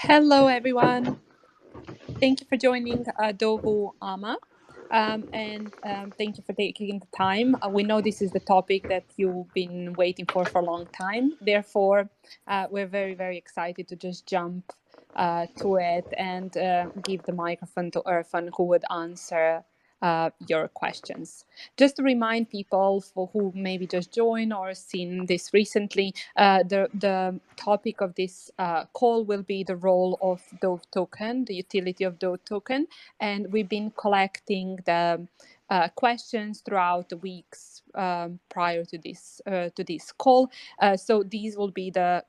Hello, everyone. Thank you for joining DOVU AMA. Thank you for taking the time. We know this is the topic that you've been waiting for a long time. Therefore, we're very, very excited to just jump to it and give the microphone to Irfan, who would answer your questions. Just to remind people for who maybe just joined or seen this recently, the topic of this call will be the role of DOV token, the utility of DOV token, and we've been collecting the questions throughout the weeks prior to this call. So these will be the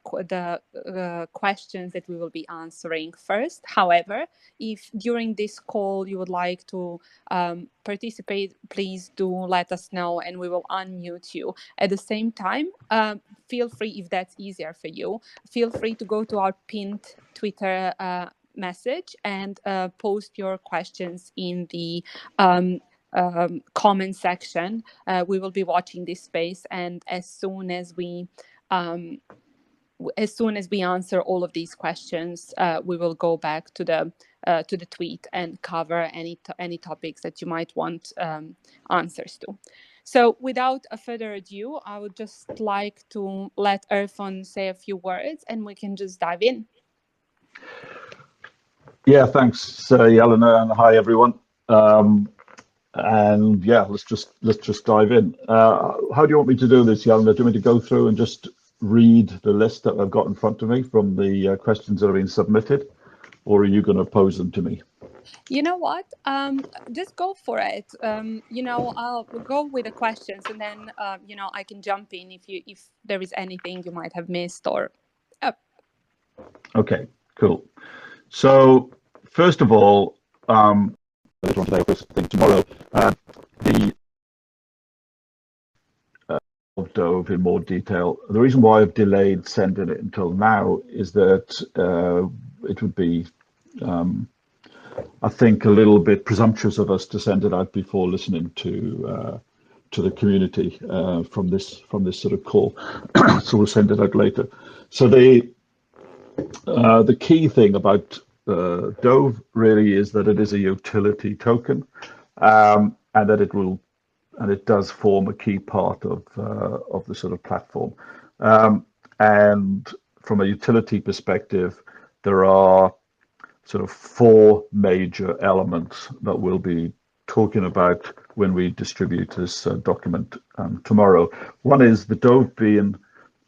questions that we will be answering first. However, if during this call you would like to participate, please do let us know and we will unmute you. At the same time, feel free, if that's easier for you, feel free to go to our pinned Twitter message and post your questions in the comment section. We will be watching this space, and as soon as we answer all of these questions, we will go back to the tweet and cover any topics that you might want answers to. So without further ado, I would just like to let Irfan say a few words and we can just dive in. Yeah, thanks, Jelena, and hi everyone. And yeah, let's just dive in. How do you want me to do this, Jelena? Do you want me to go through and just read the list that I've got in front of me from the questions that have been submitted, or are you going to pose them to me? You know what? Just go for it. I'll go with the questions, and then I can jump in if there is anything you might have missed or. Okay, cool. So first of all, later on today, or first thing tomorrow, the of DOVE in more detail. The reason why I've delayed sending it until now is that it would be, I think, a little bit presumptuous of us to send it out before listening to the community from this sort of call. So we'll send it out later. So the key thing about DOVE really is that it is a utility token, and that it does form a key part of the sort of platform. And from a utility perspective, there are sort of four major elements that we'll be talking about when we distribute this document tomorrow. One is the DOVE being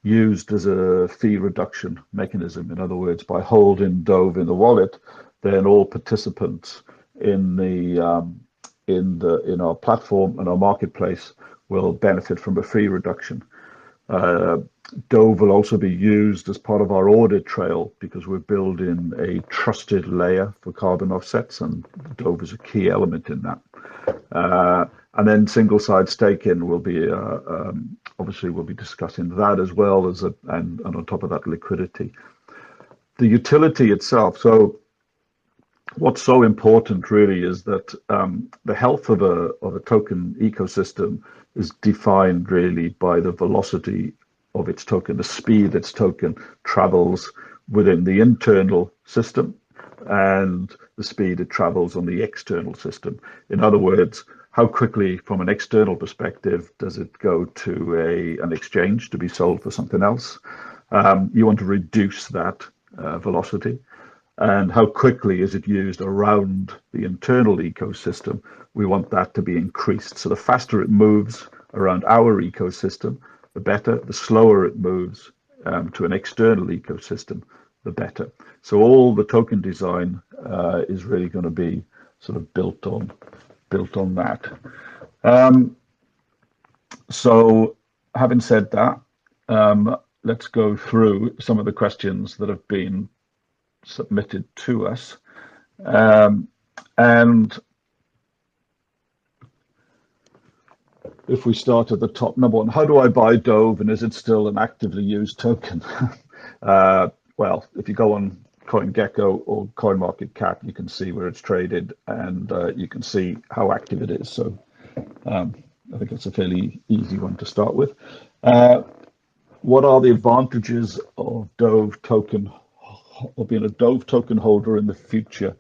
used as a fee reduction mechanism. In other words, by holding DOVE in the wallet, then all participants in our platform and our marketplace will benefit from a fee reduction. DOVE will also be used as part of our audit trail because we're building a trusted layer for carbon offsets, and DOVE is a key element in that. And then single side staking will be obviously we'll be discussing that as well as and on top of that, liquidity. The utility itself. So what's so important really is that the health of a token ecosystem is defined really by the velocity of its token, the speed its token travels within the internal system and the speed it travels on the external system. In other words, how quickly from an external perspective does it go to an exchange to be sold for something else? You want to reduce that velocity. And how quickly is it used around the internal ecosystem? We want that to be increased. So the faster it moves around our ecosystem, the better. The slower it moves to an external ecosystem, the better. So all the token design is really going to be sort of built on that. So having said that, let's go through some of the questions that have been submitted to us. And if we start at the top, number one, how do I buy DOVE and is it still an actively used token? Well, if you go on CoinGecko or CoinMarketCap, you can see where it's traded and you can see how active it is. So I think it's a fairly easy one to start with. What are the advantages of DOVE token or being a Dove token holder in the future,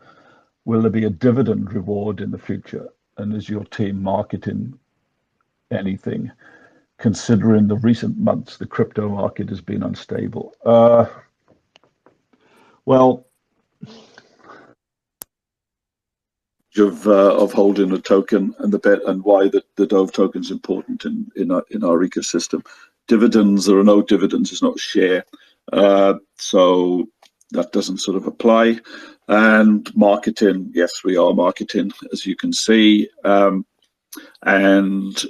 will there be a dividend reward in the future? And is your team marketing anything, considering the recent months the crypto market has been unstable? Well, of holding a token and and why the Dove token is important in our ecosystem. Dividends, there are no dividends, it's not a share, so that doesn't sort of apply. And marketing, yes, we are marketing, as you can see, and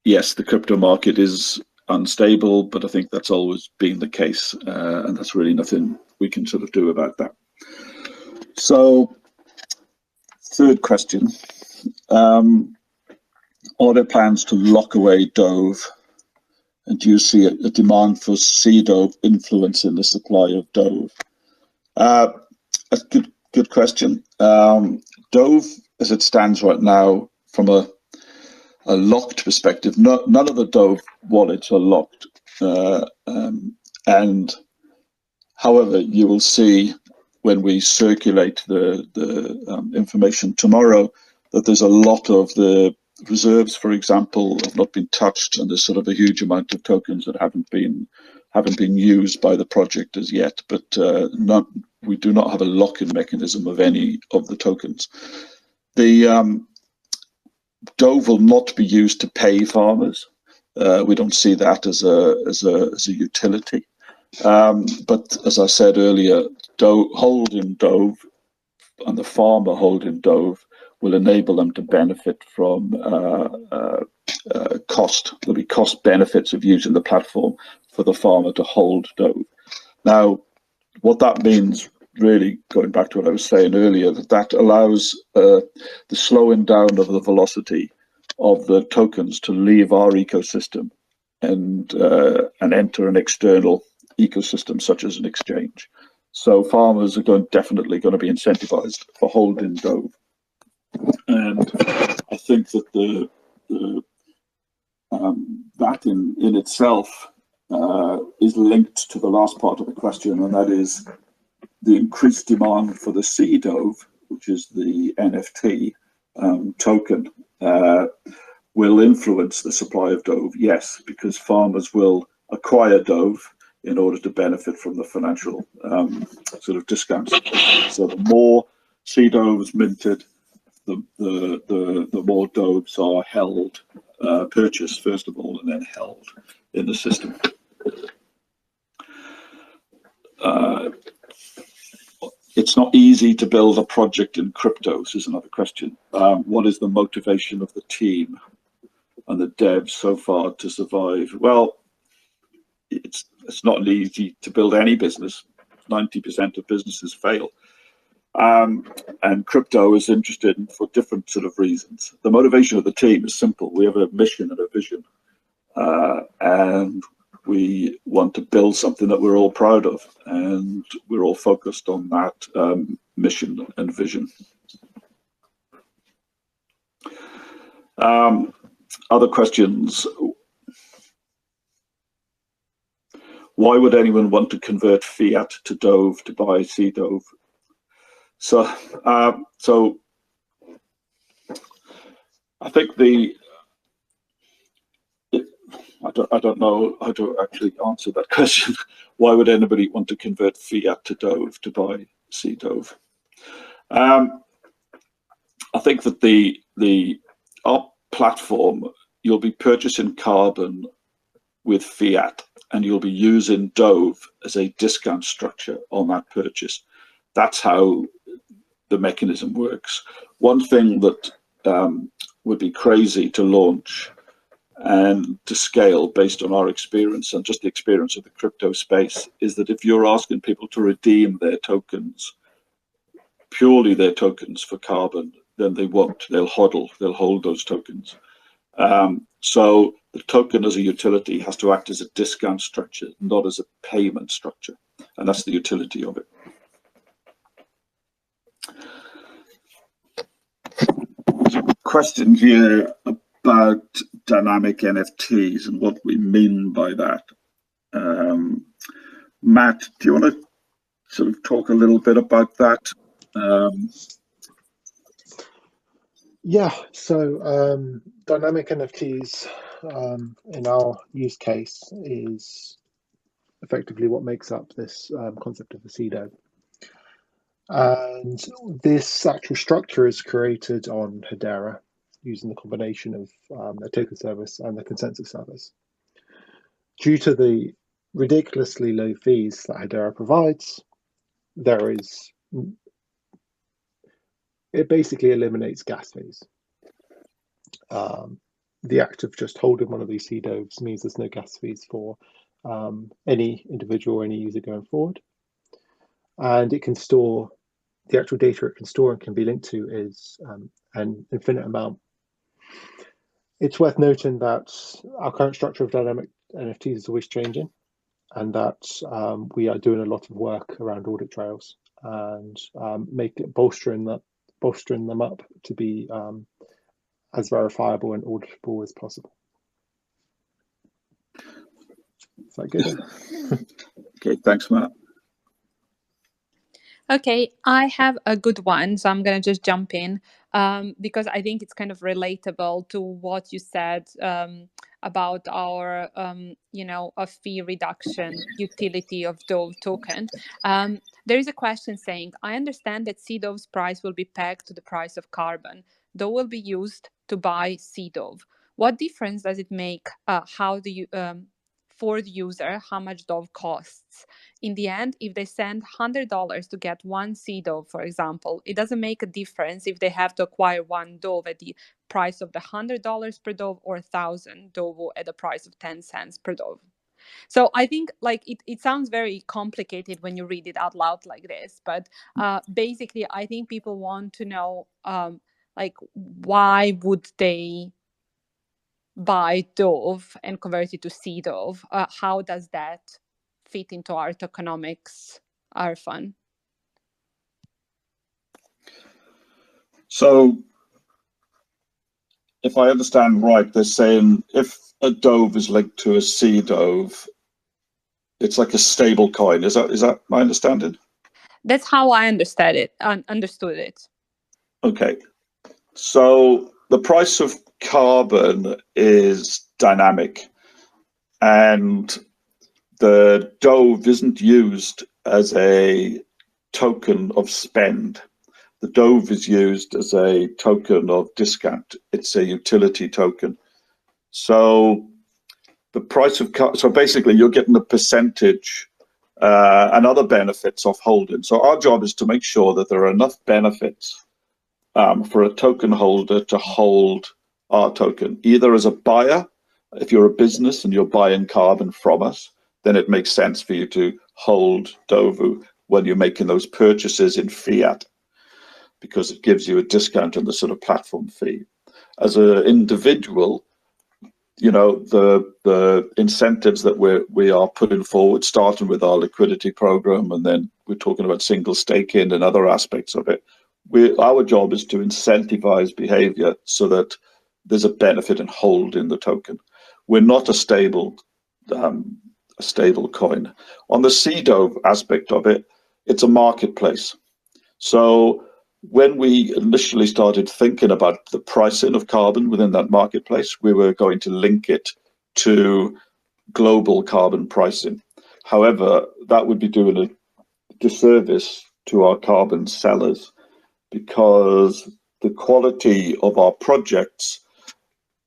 yes, the crypto market is unstable, but I think that's always been the case, and that's really nothing we can sort of do about that. So, third question, are there plans to lock away Dove? And do you see a demand for CDOV influencing the supply of Dove? That's a good question. Dove, as it stands right now, from a locked perspective, none of the Dove wallets are locked. And however, you will see when we circulate the information tomorrow that there's a lot of the reserves, for example, have not been touched, and there's sort of a huge amount of tokens that haven't been used by the project as yet. But we do not have a lock-in mechanism of any of the tokens. The Dove will not be used to pay farmers. We don't see that as a utility. But as I said earlier, holding Dove and the farmer holding Dove will enable them to benefit from cost. There'll be cost benefits of using the platform for the farmer to hold Dove. Now, what that means, really going back to what I was saying earlier, that allows the slowing down of the velocity of the tokens to leave our ecosystem and enter an external ecosystem such as an exchange. So farmers are definitely going to be incentivized for holding Dove. And I think that that in itself is linked to the last part of the question, and that is the increased demand for the CDOV, which is the NFT token, will influence the supply of Dove. Yes, because farmers will acquire Dove in order to benefit from the financial sort of discounts. So the more CDOVs minted, the more Doves are held, purchased first of all, and then held in the system. It's not easy to build a project in cryptos is another question. What is the motivation of the team and the devs so far to survive? Well, it's not easy to build any business. 90% of businesses fail. And crypto is interested for different sort of reasons. The motivation of the team is simple. We have a mission and a vision, and we want to build something that we're all proud of, and we're all focused on that mission and vision. Other questions? Why would anyone want to convert Fiat to Dove to buy CDOV? So I think I don't know how to actually answer that question. Why would anybody want to convert Fiat to Dove to buy CDOV? I think that our platform, you'll be purchasing carbon with Fiat, and you'll be using Dove as a discount structure on that purchase. That's how the mechanism works. One thing that would be crazy to launch and to scale based on our experience and just the experience of the crypto space is that if you're asking people to redeem their tokens, purely their tokens for carbon, then they won't. They'll hold those tokens. So the token as a utility has to act as a discount structure, not as a payment structure. And that's the utility of it. Question here about dynamic NFTs and what we mean by that. Matt, do you want to sort of talk a little bit about that? Yeah, so dynamic NFTs in our use case is effectively what makes up this concept of a CDO. And this actual structure is created on Hedera using the combination of the token service and the consensus service. Due to the ridiculously low fees that Hedera provides, it basically eliminates gas fees. The act of just holding one of these CDOVs means there's no gas fees for any individual or any user going forward. And it can store, the actual data it can store and can be linked to is an infinite amount. It's worth noting that our current structure of dynamic NFTs is always changing, and that we are doing a lot of work around audit trails and bolstering them up to be as verifiable and auditable as possible. Is that good? Okay, thanks, Matt. Okay, I have a good one, so I'm going to just jump in because I think it's kind of relatable to what you said about our, a fee reduction utility of Dove token. There is a question saying, I understand that CDOV's price will be pegged to the price of carbon. Dove will be used to buy CDOV. What difference does it make? For the user, how much Dove costs? In the end, if they send $100 to get one CDOV, for example, it doesn't make a difference if they have to acquire one Dove at the price of the $100 per Dove or 1,000 Dovo at the price of 10 cents per Dove. So I think it sounds very complicated when you read it out loud like this, but basically I think people want to know why would they buy Dove and convert it to CDOV? How does that fit into our tokenomics, our fund? So if I understand right, they're saying if a Dove is linked to a CDOV, it's like a stable coin. Is that my understanding? That's how I understood it. Okay. So the price of carbon is dynamic, and the Dove isn't used as a token of spend. The Dove is used as a token of discount. It's a utility token. So the price of so basically you're getting a percentage and other benefits of holding. So our job is to make sure that there are enough benefits for a token holder to hold our token, either as a buyer. If you're a business and you're buying carbon from us, then it makes sense for you to hold Dovo when you're making those purchases in Fiat, because it gives you a discount on the sort of platform fee. As an individual, the incentives that we are putting forward, starting with our liquidity program, and then we're talking about single staking and other aspects of it. Our job is to incentivize behavior so that there's a benefit in holding the token. We're not a stable coin. On the CDOV aspect of it, it's a marketplace. So when we initially started thinking about the pricing of carbon within that marketplace, we were going to link it to global carbon pricing. However, that would be doing a disservice to our carbon sellers, because the quality of our projects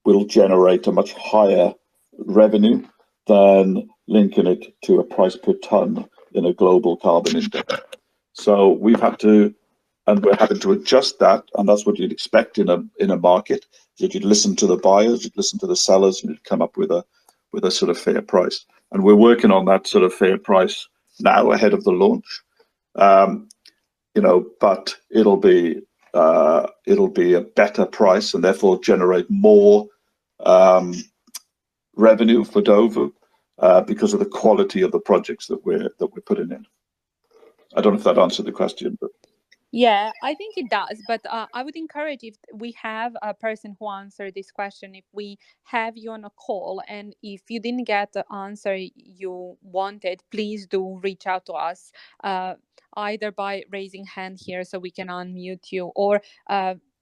will generate a much higher revenue than linking it to a price per ton in a global carbon index. So we've had to, and we're having to adjust that, and that's what you'd expect in a market. That you'd listen to the buyers, you'd listen to the sellers, and you'd come up with a sort of fair price. And we're working on that sort of fair price now ahead of the launch. But it'll be a better price and therefore generate more revenue for Dovo because of the quality of the projects that we're putting in. I don't know if that answered the question, but yeah, I think it does. But I would encourage, if we have a person who answered this question, if we have you on a call, and if you didn't get the answer you wanted, please do reach out to us. either by raising hand here so we can unmute you, or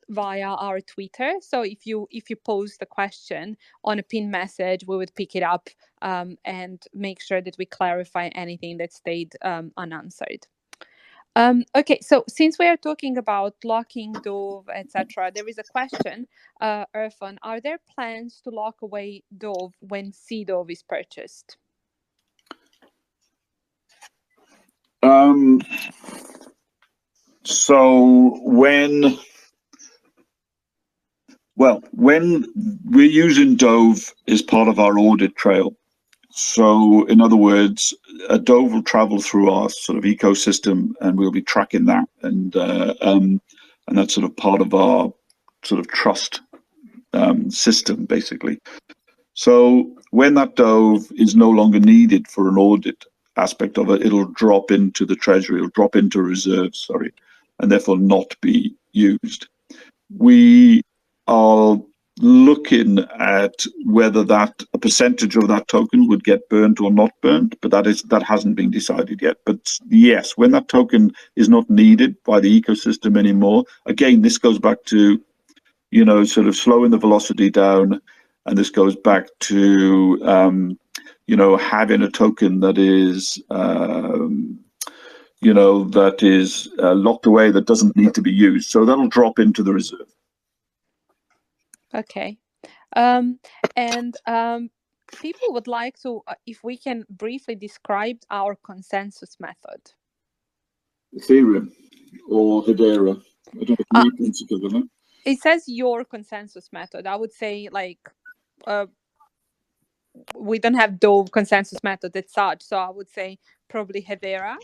via our Twitter. So if you post the question on a pin message, we would pick it up and make sure that we clarify anything that stayed unanswered. Okay, so since we are talking about locking Dove, etc., there is a question, Irfan, are there plans to lock away Dove when Dove is purchased? So when we're using Dove as part of our audit trail, so in other words, a Dove will travel through our sort of ecosystem, and we'll be tracking that, and that's sort of part of our sort of trust system, basically. So when that Dove is no longer needed for an audit aspect of it, it'll drop into the treasury, it'll drop into reserves, sorry, and therefore not be used. We are looking at whether a percentage of that token would get burnt or not burnt, but that hasn't been decided yet. But yes, when that token is not needed by the ecosystem anymore, again, this goes back to, you know, sort of slowing the velocity down, and this goes back to you know, having a token that is you know, that is locked away, that doesn't need to be used. So that'll drop into the reserve. Okay. People would like to, if we can briefly describe our consensus method. Ethereum or Hedera. I don't know if you together, no? It says your consensus method. I would say, like, we don't have Dove consensus method as such, so I would say probably Hedera.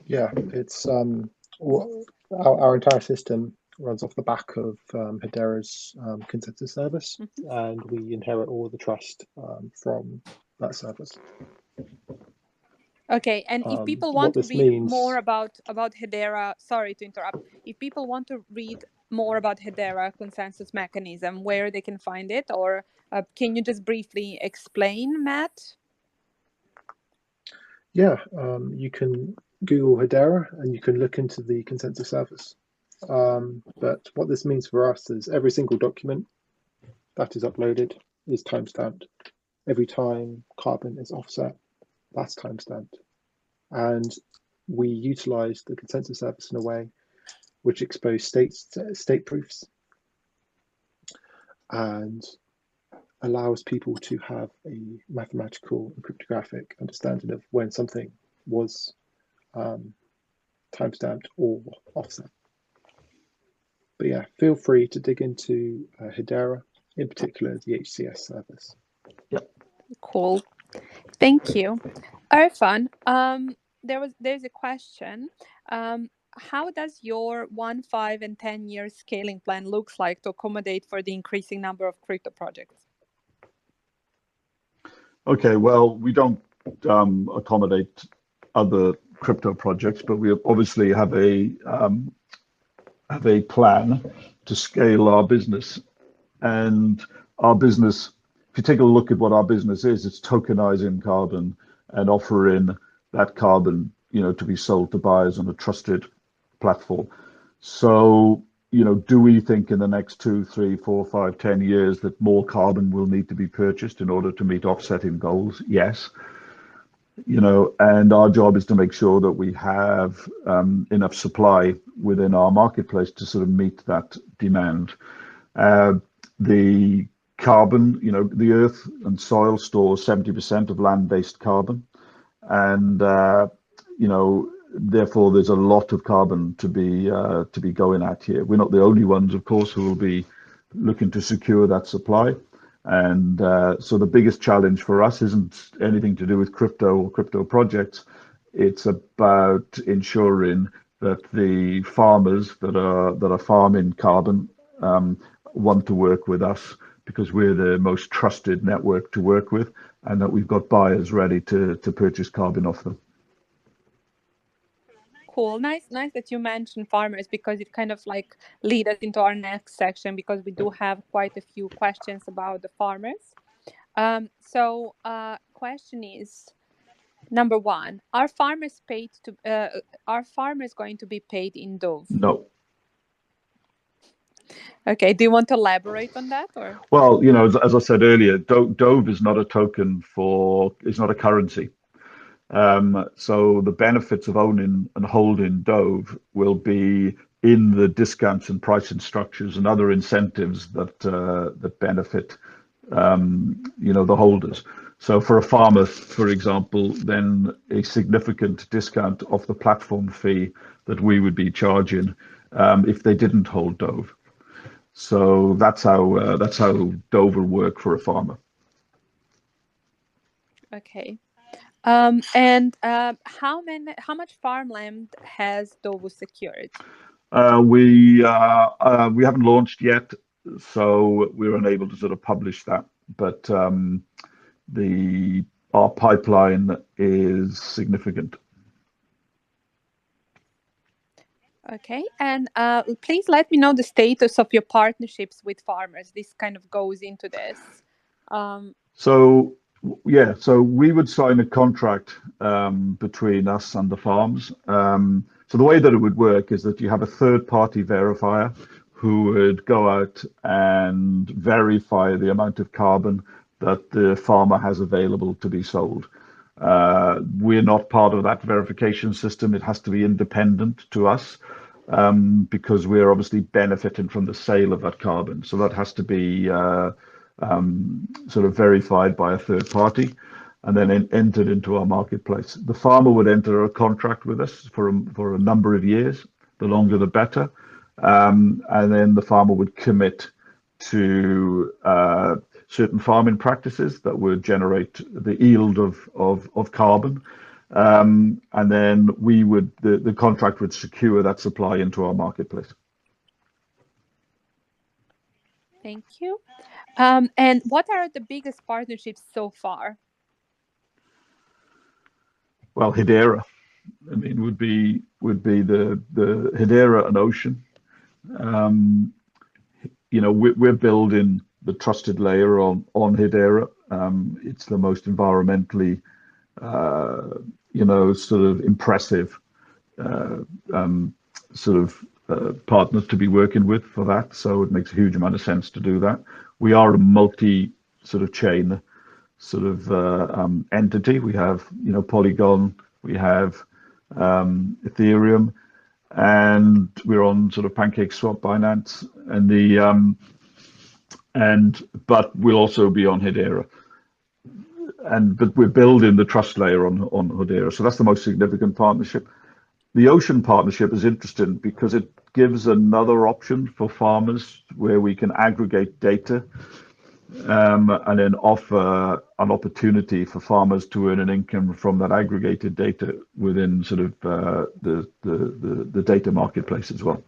Yeah, it's our entire system runs off the back of Hedera's consensus service, and we inherit all the trust from that service. Okay, and if people want to read more about Hedera, sorry to interrupt, if people want to read more about Hedera consensus mechanism, where they can find it, or can you just briefly explain, Matt? Yeah, you can Google Hedera and you can look into the consensus service. But what this means for us is every single document that is uploaded is timestamped. Every time carbon is offset, that's timestamped. And we utilize the consensus service in a way which expose state proofs and allows people to have a mathematical and cryptographic understanding of when something was timestamped or offset. But yeah, feel free to dig into Hedera, in particular the HCS service. Yep. Cool. Thank you. Irfan, there's a question. How does your 1, 5, and 10-year scaling plan looks like to accommodate for the increasing number of crypto projects? Okay, well, we don't accommodate other crypto projects, but we obviously have a plan to scale our business. And our business, if you take a look at what our business is, it's tokenizing carbon and offering that carbon, you know, to be sold to buyers on a trusted platform. So, you know, do we think in the next 2, 3, 4, 5, 10 years that more carbon will need to be purchased in order to meet offsetting goals? Yes. You know, and our job is to make sure that we have enough supply within our marketplace to sort of meet that demand. The carbon, you know, the earth and soil store 70% of land-based carbon, and you know, therefore there's a lot of carbon to be going at here. We're not the only ones, of course, who will be looking to secure that supply. And so the biggest challenge for us isn't anything to do with crypto or crypto projects. It's about ensuring that the farmers that are farming carbon want to work with us, because we're the most trusted network to work with, and that we've got buyers ready to purchase carbon off them. Cool. Nice that you mentioned farmers, because it kind of like lead us into our next section, because we do have quite a few questions about the farmers. So question is, Number one, are farmers going to be paid in DOV? No. Okay, do you want to elaborate on that, or? Well, as I said earlier, Dove is not a token it's not a currency. So the benefits of owning and holding Dove will be in the discounts and pricing structures and other incentives that benefit the holders. So for a farmer, for example, then a significant discount off the platform fee that we would be charging if they didn't hold Dove. So that's how Dove will work for a farmer. Okay. And how much farmland has Dovo secured? We haven't launched yet, so we're unable to sort of publish that. But our pipeline is significant. Okay, and please let me know the status of your partnerships with farmers. This kind of goes into this. So we would sign a contract between us and the farms. So the way that it would work is that you have a third-party verifier who would go out and verify the amount of carbon that the farmer has available to be sold. We're not part of that verification system. It has to be independent to us because we're obviously benefiting from the sale of that carbon. So that has to be sort of verified by a third party and then entered into our marketplace. The farmer would enter a contract with us for a number of years, the longer the better. And then the farmer would commit to certain farming practices that would generate the yield of carbon. And then the contract would secure that supply into our marketplace. Thank you. And what are the biggest partnerships so far? Well, Hedera, I mean, would be the Hedera and Ocean. We're building the trusted layer on Hedera. It's the most environmentally, sort of impressive partners to be working with for that. So it makes a huge amount of sense to do that. We are a multi sort of chain sort of entity. We have Polygon, we have Ethereum, and we're on sort of PancakeSwap, Binance, but we'll also be on Hedera. But we're building the trust layer on Hedera. So that's the most significant partnership. The Ocean partnership is interesting because it gives another option for farmers where we can aggregate data and then offer an opportunity for farmers to earn an income from that aggregated data within sort of the data marketplace as well.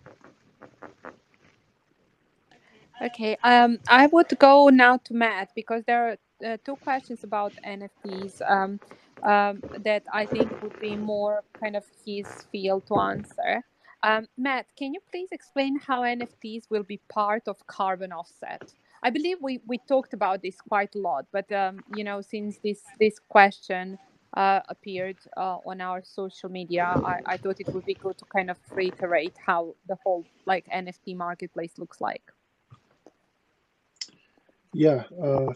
Okay, I would go now to Matt because there are two questions about NFTs that I think would be more kind of his field to answer. Matt, can you please explain how NFTs will be part of carbon offset? I believe we talked about this quite a lot, but since this question appeared on our social media, I thought it would be good to kind of reiterate how the whole NFT marketplace looks like. Yeah,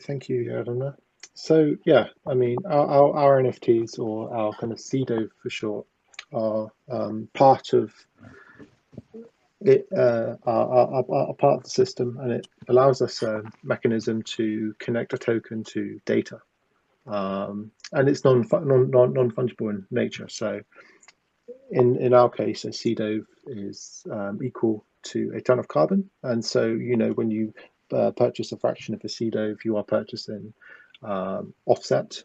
thank you, Yadana. So yeah, I mean, our NFTs, or our kind of CDOV for short, are part of it, are part of the system, and it allows us a mechanism to connect a token to data, and it's non-fungible in nature. So in our case, a CDOV is equal to a ton of carbon, and so when you purchase a fraction of a CDOV, you are purchasing offset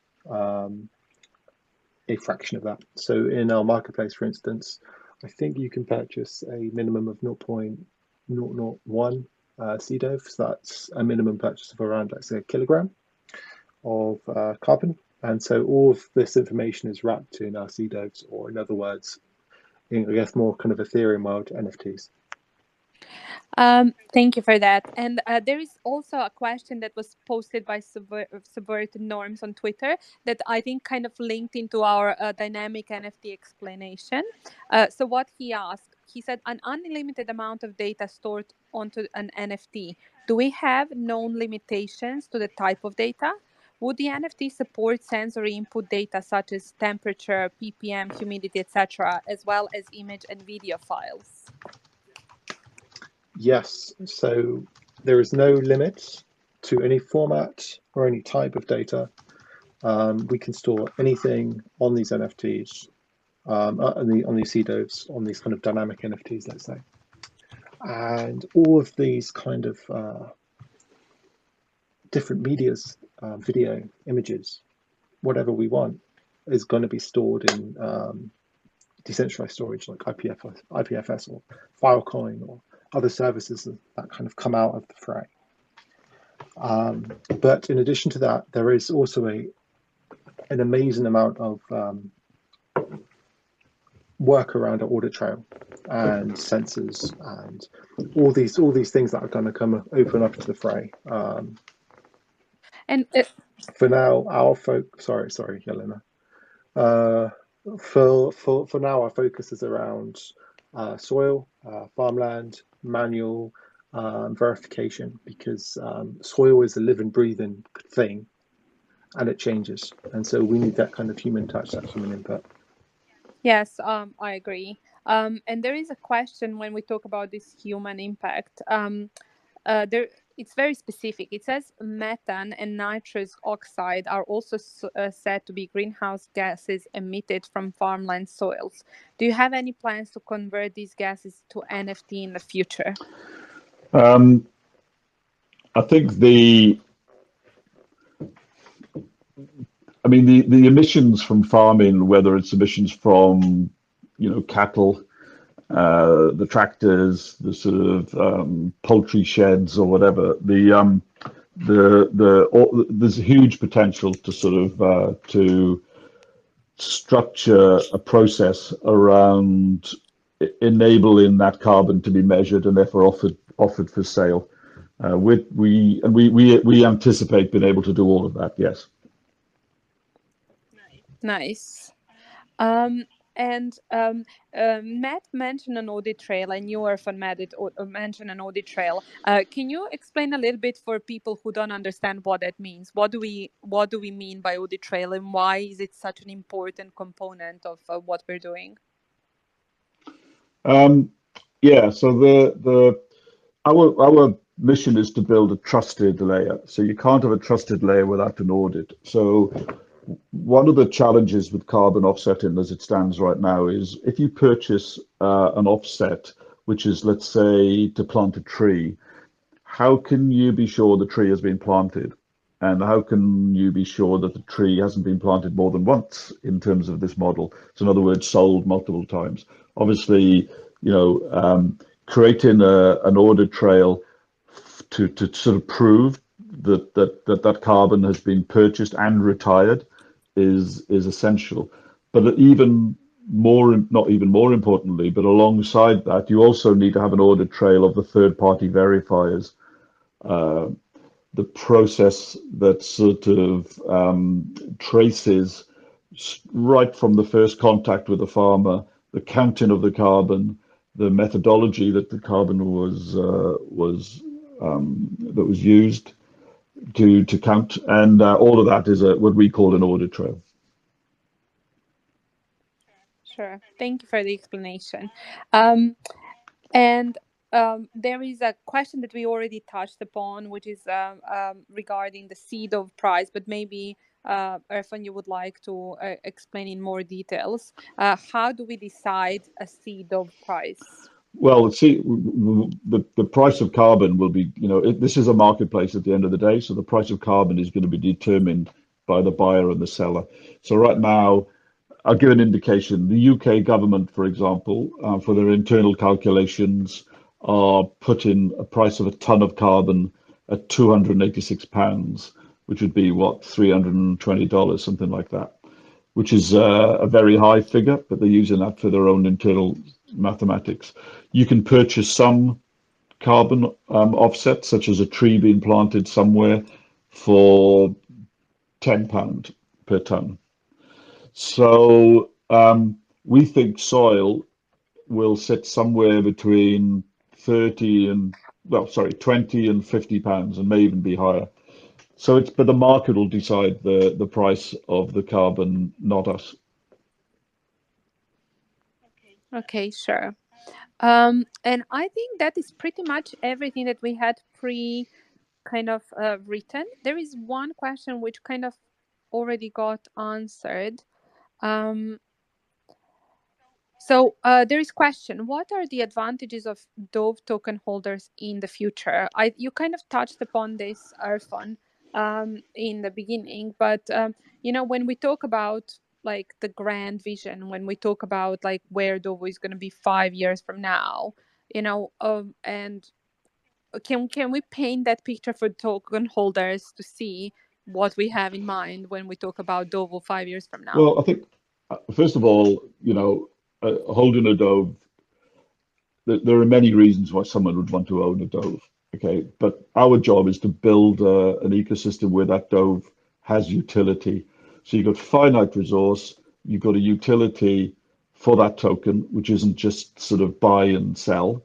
a fraction of that. So in our marketplace, for instance, I think you can purchase a minimum of 0.001 CDOV. So that's a minimum purchase of around, let's say, a kilogram of carbon. And so all of this information is wrapped in our CDOVs, or in other words, I guess more kind of Ethereum world, NFTs. Thank you for that. And there is also a question that was posted by Subverted Norms on Twitter that I think kind of linked into our dynamic NFT explanation. So what he asked, he said, an unlimited amount of data stored onto an NFT. Do we have known limitations to the type of data? Would the NFT support sensory input data such as temperature, ppm, humidity, etc., as well as image and video files? Yes, so there is no limit to any format or any type of data. We can store anything on these NFTs, on these CDOVs, on these kind of dynamic NFTs, let's say. And all of these kind of different medias, video, images, whatever we want, is going to be stored in decentralized storage like IPFS or Filecoin or other services that kind of come out of the fray. But in addition to that, there is also an amazing amount of work around an audit trail and sensors and all these things that are going to come open up to the fray. And for now, our sorry, Yelena. For now, our focus is around soil, farmland, manual verification, because soil is a living, breathing thing, and it changes, and so we need that kind of human touch, that human input. Yes, I agree. And there is a question when we talk about this human impact. It's very specific. It says methane and nitrous oxide are also said to be greenhouse gases emitted from farmland soils. Do you have any plans to convert these gases to NFT in the future? I think the emissions from farming, whether it's emissions from, cattle, the tractors, the sort of poultry sheds or whatever, there's a huge potential to sort of to structure a process around enabling that carbon to be measured and therefore offered for sale. We anticipate being able to do all of that. Yes. Nice. Matt mentioned an audit trail, and you, Irfan, mentioned an audit trail. Can you explain a little bit for people who don't understand what that means? What do we mean by audit trail, and why is it such an important component of what we're doing? So our mission is to build a trusted layer. So you can't have a trusted layer without an audit. So one of the challenges with carbon offsetting as it stands right now is if you purchase an offset, which is, let's say, to plant a tree, how can you be sure the tree has been planted? And how can you be sure that the tree hasn't been planted more than once in terms of this model? So in other words, sold multiple times. Obviously, creating an audit trail to sort of prove that carbon has been purchased and retired is essential. But not even more importantly, but alongside that, you also need to have an audit trail of the third-party verifiers, the process that sort of traces right from the first contact with the farmer, the counting of the carbon, the methodology that the carbon was used to count, and all of that is what we call an audit trail. Sure. Thank you for the explanation. There is a question that we already touched upon, which is regarding the CDOV price, but maybe Irfan, you would like to explain in more details. How do we decide a CDOV price? Well, see, the price of carbon will be, this is a marketplace at the end of the day. So the price of carbon is going to be determined by the buyer and the seller. So right now, I'll give an indication. The UK government, for example, for their internal calculations, are putting a price of a ton of carbon at £286, which would be what, $320, something like that, which is a very high figure, but they're using that for their own internal mathematics. You can purchase some carbon offset, such as a tree being planted somewhere, for £10 per ton. So we think soil will sit somewhere between 20 and £50, and may even be higher. So but the market will decide the price of the carbon, not us. Okay, sure. And I think that is pretty much everything that we had written. There is one question which kind of already got answered. So there is question: what are the advantages of Dove token holders in the future? You kind of touched upon this, Irfan, in the beginning, but when we talk about like the grand vision, when we talk about like where Dovo is going to be 5 years from now, and can we paint that picture for token holders to see what we have in mind when we talk about Dovo 5 years from now? Well, I think first of all, holding a Dove, there are many reasons why someone would want to own a Dove. Okay, but our job is to build an ecosystem where that Dove has utility. So you've got finite resource, you've got a utility for that token, which isn't just sort of buy and sell.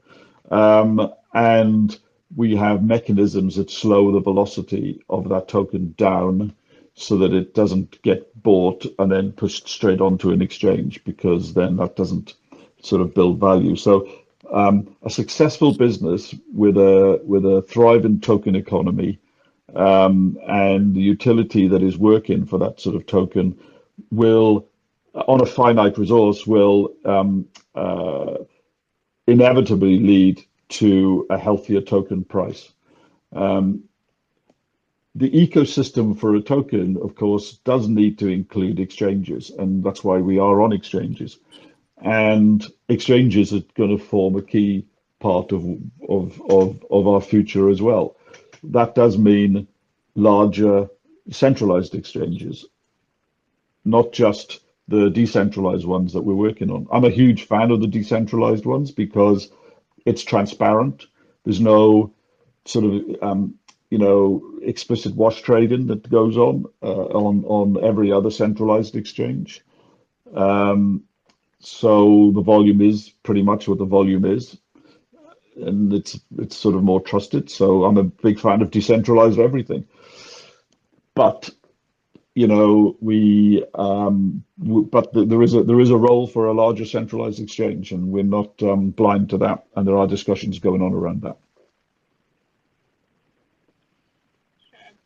And we have mechanisms that slow the velocity of that token down so that it doesn't get bought and then pushed straight onto an exchange, because then that doesn't sort of build value. So a successful business with a thriving token economy and the utility that is working for that sort of token will, on a finite resource, will inevitably lead to a healthier token price. The ecosystem for a token, of course, does need to include exchanges, and that's why we are on exchanges. And exchanges are going to form a key part of our future as well. That does mean larger centralized exchanges, not just the decentralized ones that we're working on. I'm a huge fan of the decentralized ones because it's transparent. There's no sort of explicit wash trading that goes on every other centralized exchange. So the volume is pretty much what the volume is, and it's sort of more trusted. So I'm a big fan of decentralized everything. But there is a role for a larger centralized exchange, and we're not blind to that. And there are discussions going on around that.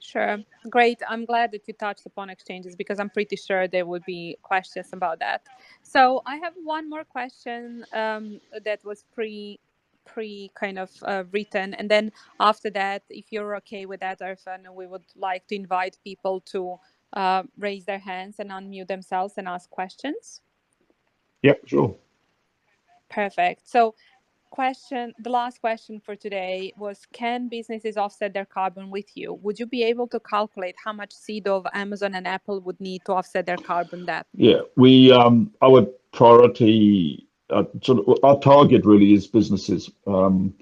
Sure. Great. I'm glad that you touched upon exchanges because I'm pretty sure there would be questions about that. So I have one more question that was pre kind of written. And then after that, if you're okay with that, Irfan, we would like to invite people to raise their hands and unmute themselves and ask questions. Yep, sure. Perfect. So the last question for today was: can businesses offset their carbon with you? Would you be able to calculate how much DOV Amazon and Apple would need to offset their carbon debt? Yeah, our priority, our target really is businesses, and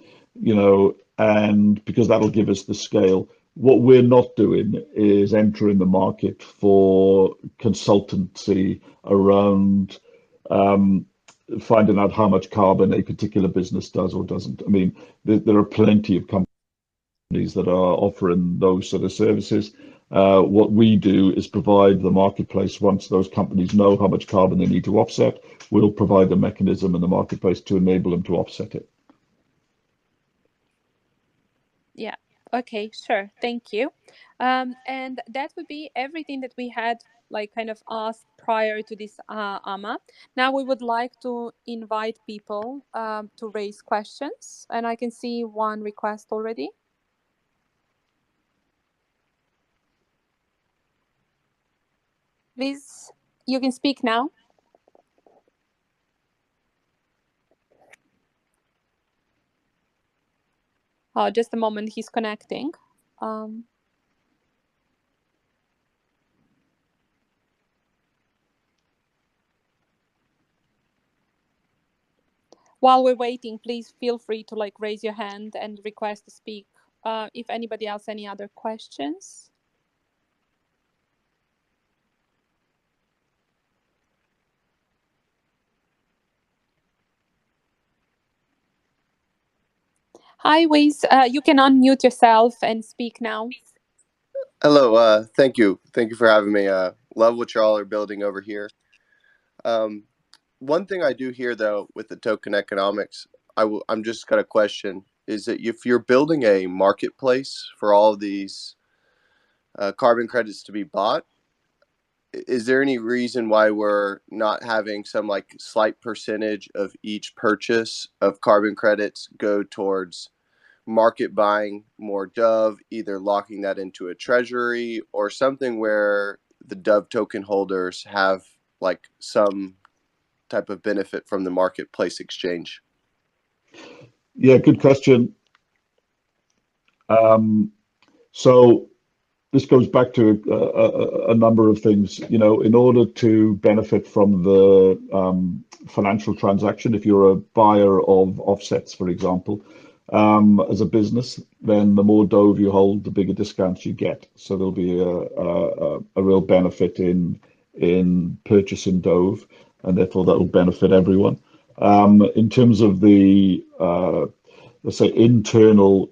because that'll give us the scale. What we're not doing is entering the market for consultancy around finding out how much carbon a particular business does or doesn't. I mean, there are plenty of companies that are offering those sort of services. What we do is provide the marketplace. Once those companies know how much carbon they need to offset, we'll provide the mechanism in the marketplace to enable them to offset it. Yeah. Okay, sure. Thank you. And that would be everything that we had kind of asked prior to this AMA. Now we would like to invite people to raise questions, and I can see one request already. Please, you can speak now. Just a moment, he's connecting. While we're waiting, please feel free to like raise your hand and request to speak. If anybody else, any other questions? Hi, Wiz. You can unmute yourself and speak now. Hello. Thank you. Thank you for having me. Love what y'all are building over here. One thing I do hear though with the token economics, I'm just got a question: is that if you're building a marketplace for all of these carbon credits to be bought, is there any reason why we're not having some like slight percentage of each purchase of carbon credits go towards market buying more DOV, either locking that into a treasury or something where the DOV token holders have like some type of benefit from the marketplace exchange? Yeah, good question. So this goes back to a number of things. You know, in order to benefit from the financial transaction, if you're a buyer of offsets, for example, as a business, then the more DOVE you hold, the bigger discounts you get. So there'll be a real benefit in purchasing DOVE, and therefore that will benefit everyone. In terms of the let's say internal,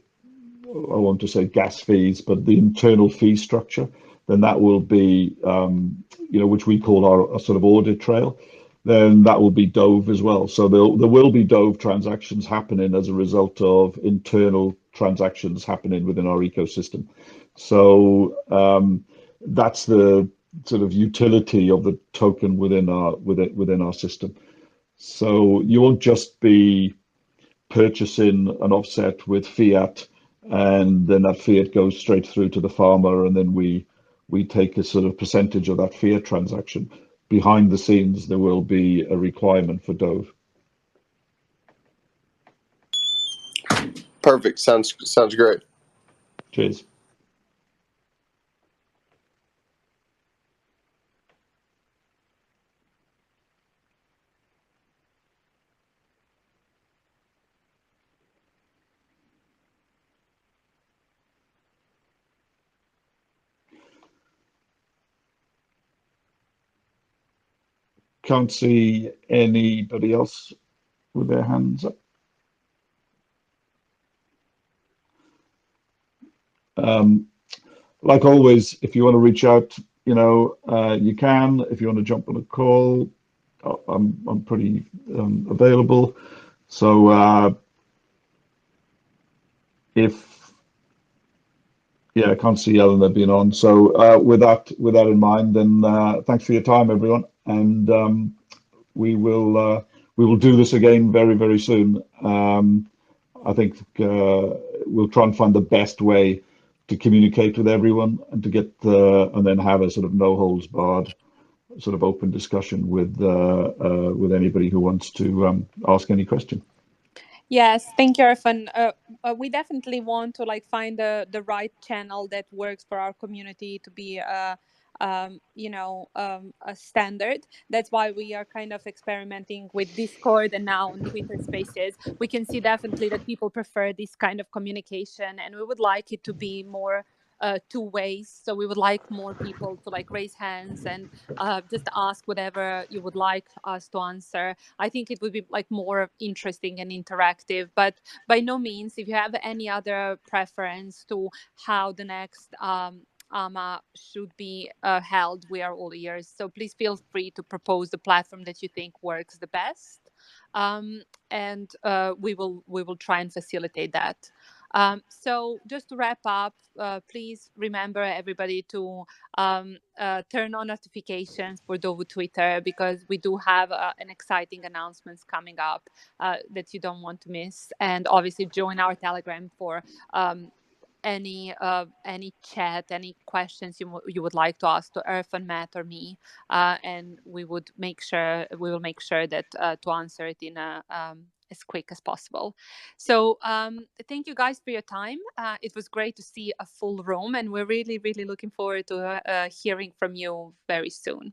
I want to say gas fees, but the internal fee structure, then that will be, you know, which we call our sort of audit trail, then that will be DOVE as well. So there will be DOVE transactions happening as a result of internal transactions happening within our ecosystem. So that's the sort of utility of the token within our system. So you won't just be purchasing an offset with Fiat, and then that Fiat goes straight through to the farmer, and then we take a sort of percentage of that Fiat transaction. Behind the scenes, there will be a requirement for DOVE. Perfect. Sounds great. Cheers. Can't see anybody else with their hands up. Like always, if you want to reach out, you know, you can. If you want to jump on a call, I'm pretty available. So yeah, I can't see Eleanor being on. So with that in mind, then thanks for your time, everyone, and we will do this again very, very soon. I think we'll try and find the best way to communicate with everyone and to get and then have a sort of no holds barred sort of open discussion with anybody who wants to ask any question. Yes, thank you, Irfan. We definitely want to like find the right channel that works for our community to be you know, a standard. That's why we are kind of experimenting with Discord and now on Twitter Spaces. We can see definitely that people prefer this kind of communication, and we would like it to be more two ways. So we would like more people to like raise hands and just ask whatever you would like us to answer. I think it would be like more interesting and interactive. But by no means, if you have any other preference to how the next AMA should be held, we are all ears. So please feel free to propose the platform that you think works the best, and we will try and facilitate that. So just to wrap up, please remember everybody to turn on notifications for Dovo Twitter, because we do have an exciting announcements coming up that you don't want to miss. And obviously join our Telegram for any chat, any questions you would like to ask to Irfan, Matt, or me, and we will make sure that to answer it in a as quick as possible. So thank you guys for your time. It was great to see a full room, and we're really looking forward to hearing from you very soon.